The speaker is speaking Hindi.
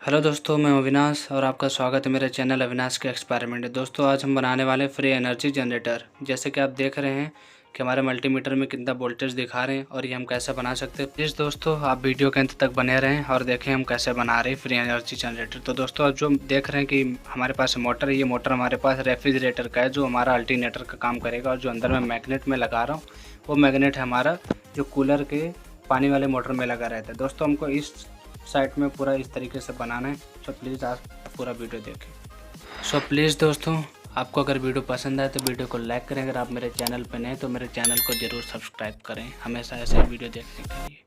हेलो दोस्तों, मैं अविनाश और आपका स्वागत है मेरे चैनल अविनाश के एक्सपेरिमेंट। दोस्तों, आज हम बनाने वाले फ्री एनर्जी जनरेटर। जैसे कि आप देख रहे हैं कि हमारे मल्टीमीटर में कितना वोल्टेज दिखा रहे हैं और ये हम कैसे बना सकते हैं। प्लीज़ दोस्तों, आप वीडियो के अंत तक बने रहें और देखें हम कैसे बना रहे हैं फ्री एनर्जी जनरेटर। तो दोस्तों, आप जो देख रहे हैं कि हमारे पास मोटर है, ये मोटर हमारे पास रेफ्रिजरेटर का है जो हमारा अल्टरनेटर का काम करेगा। और जो अंदर मैं मैग्नेट में लगा रहा हूँ वो मैग्नेट है हमारा जो कूलर के पानी वाले मोटर में लगा रहता है। दोस्तों, हमको इस साइड में पूरा इस तरीके से बनाना है। तो प्लीज़ आप पूरा वीडियो देखें। प्लीज़ दोस्तों, आपको अगर वीडियो पसंद आए तो वीडियो को लाइक करें। अगर आप मेरे चैनल पर नए हैं तो मेरे चैनल को ज़रूर सब्सक्राइब करें हमेशा ऐसे वीडियो देखने के लिए।